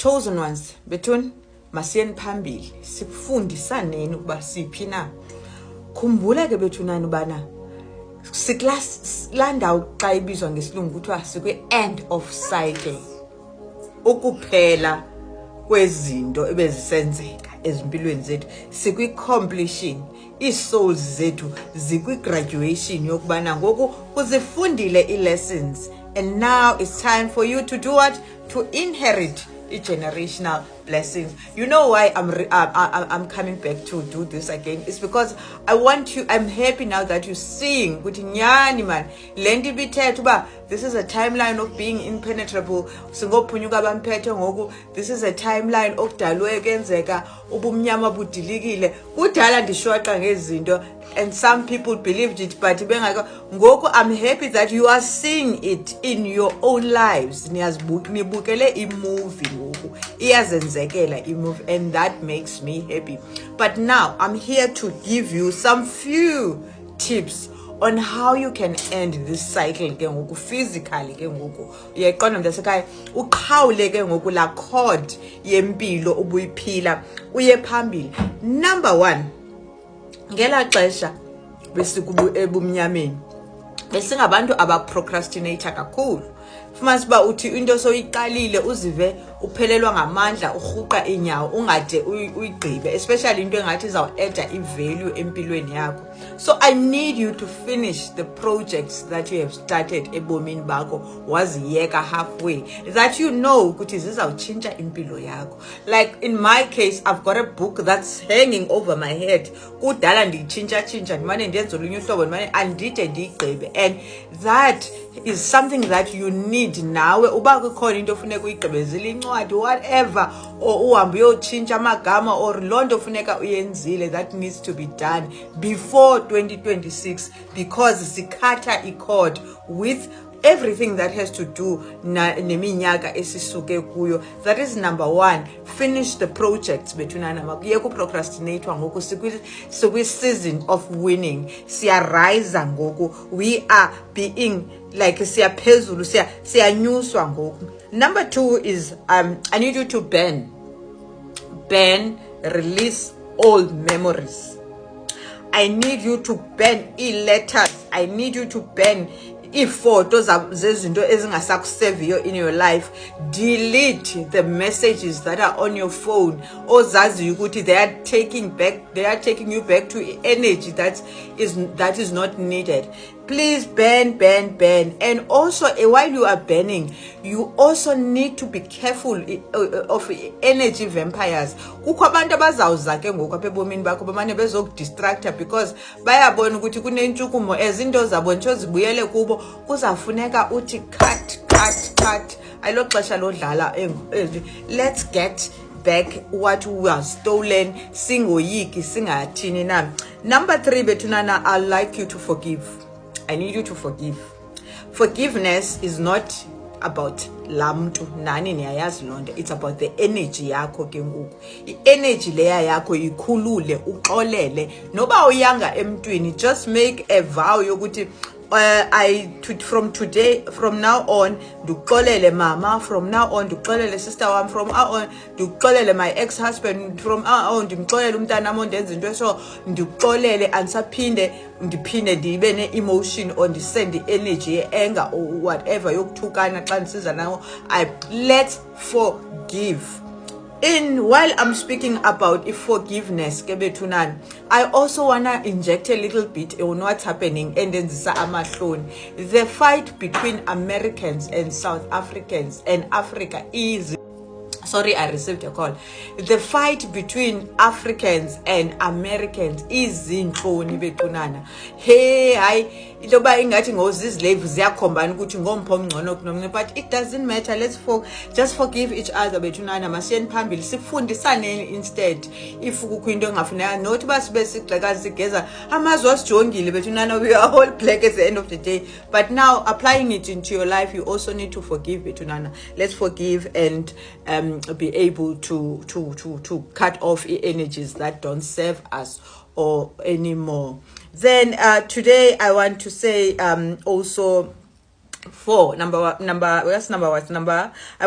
chosen ones between masiyeni phambili sifundisaneni ukuba siphi na. Khumbula ke bethunani ubana siklandawo xa ibizwa ngesilungu kuthiwa sikwi-end of cycle, ukuphela kwezinto ebezisenzeka ezimpilweni zethu, sikwi-completion. Ii-souls zethu zikwi-graduation yokubana ngoku uzifundile ii-lessons, and now it's time for you to do what? To inherit generational blessings. You know why I'm coming back to do this again? It's because I want you. I'm happy now that you're seeing ukuthi nyani man lendi bithethe uba this is a timeline of being impenetrable. Singophunyuka bamphethe ngoku. This is a timeline okudalwe kwenzeka ubumnyama budilikile. Kudala ndishwaqa ngezinto, and some people believed it, but bengaka ngoku I'm happy that you are seeing it in your own lives. Nibukele imovie ngoku iyazenzekela imovie, and that makes me happy. But now I'm here to give you some few tips on how you can end this cycle ke ngoku physically ke ngoku uyayiqonda mntasekhaya uqhawule ke ngoku la code yempilo ubuyiphila uye phambili. Number 1, ngela xesha besibumnyameni besingabantu abaprocrastinator kakhulu. Fumanise uba uthi into soyiqalile uzive uphelelwa ngamandla urhuqa inyawo ungade uyigqibe, especially into engathi izawuadd i-value empilweni yakho. So I need you to finish the projects that you have started ebomini bakho waziyeka halfway, that you know ukuthi zizawutshintsha impilo yakho. Like in my case, I've got a book that's hanging over my head. Kudala ndiyitshintsha ndimane ndenza olunye uhlobo ndimane andide ndiyigqibe, and that is something that you need nawe uba kukhona into ofuneka uyigqibezile incwadi whatever, or uhambe uyotshintsha amagama, or loo nto funeka uyenzile that needs to be done before 2026, because sikhatha icord with everything that has to do neminyaka esisuke kuyo. That is number 1. Finish the projects bethunana makuye ku procrastinate ngoku sikwi season of winning. Siyarise ngoku, we are being like siyaphezulu siyanyuswa ngoku. Number 2 is I need you to burn, release old memories. I need you to burn e-letters. I need you to burn iifoto zezinto ezingasakuseviyo in your life. Delete the messages that are on your phone ozaziyo ukuthi they are taking you back to energy that is not needed. Please burn. And also while you are burning, you also need to be careful of energy vampires. Kukho abantu abazawuza ke ngoku apha ebomini bakho bamane bezokudistracta because bayabona ukuthi kunentshukumo ezinto zabo nje zibuyele kubo. Kuzafuneka uthi cut ayilo xesha lodlala. Let's get back what was stolen, singoyiki singathini na. Number 3 bethunana, I'd like you to forgive. I need you to forgive. Forgiveness is not about lamtu nani niyayazi lonto. It's about the energy yakho ke ngoku. I-energy leya yakho ikhulule uxolele noba uyanga emntwini. Just make a vow yokuthi from now on nduxolele mama, from now on nduxolele sister wam, from now on nduxolele my ex-husband, from now on ndimxolele umntanam ondenza into eso, nduxolele andisaphinde ndibe ne-emotion or ndisende energy ye-anger or whatever yokuthukana xa ndisiza nawo. Let's forgive. While I'm speaking about forgiveness, I also want to inject a little bit on what's happening and then the fight between Americans and South Africans and Africa is... Sorry, I received a call. The fight between Africans and Americans is inhloni bethunana. Hey, itoba ingathi ngozislave ziyakhomba ukuthi ngompho ngcono kunomnye, but it doesn't matter. Let's just forgive each other bethunana. Masiyeni phambili sifundisane instead. If kukho into engafuneka not basibe sigxeka sigeza amazwi asijongile bethunana, we are all black at the end of the day. But now applying it into your life, you also need to forgive bethunana. Let's forgive and be able to cut off energies that don't serve us or anymore. Then today I want to say also I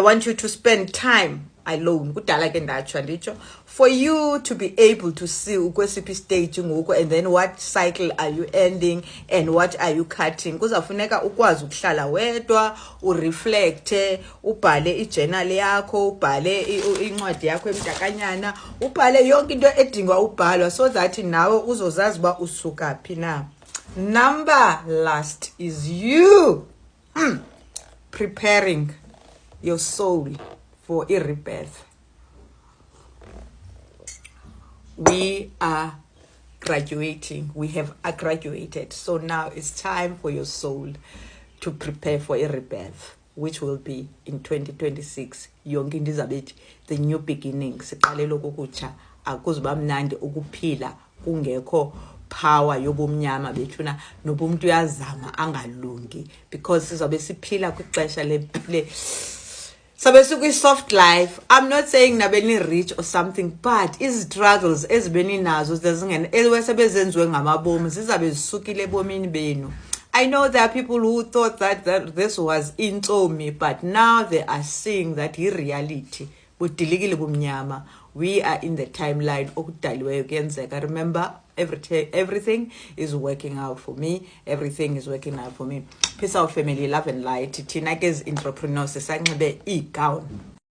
want you to spend time alone. Kudala ke ndatsho ndicho. For you to be able to see ukwesiphi stage ngoku, and then what cycle are you ending and what are you cutting. Kuzafuneka ukwazi ukuhlala wedwa, ureflecte, ubhale ijournal yakho, ubhale incwadi yakho emdakanyana, ubhale yonke into edingwa ubhalwa, so that nawe uzozazi uba usuka phi na. Number last is you preparing your soul for a rebirth. We are graduating. We have graduated. So now it's time for your soul to prepare for a rebirth, which will be in 2026. Yonke into izabe the new beginning. Siqalele ukutsha, akuzuba mnandi ukuphila kungekho power yobumnyama bethuna nobumuntu uyazama angalungi, because sizabe siphila kwixesha le sabe sikwi soft life. I'm not saying nabeni rich or something, but struggles ezibeni nazo zezingene esebezenziwe ngamabomu zizabe zisukile ebomini benu. I know there are people who thought that this was intomi, but now they are seeing that in reality budilikile bumnyama. We are in the timeline okudaliweyo kuyenzeka. Remember, everything is working out for me. Everything is working out for me. Peace out, family, love and light. Thina ke entrepreneurs sanxibe igown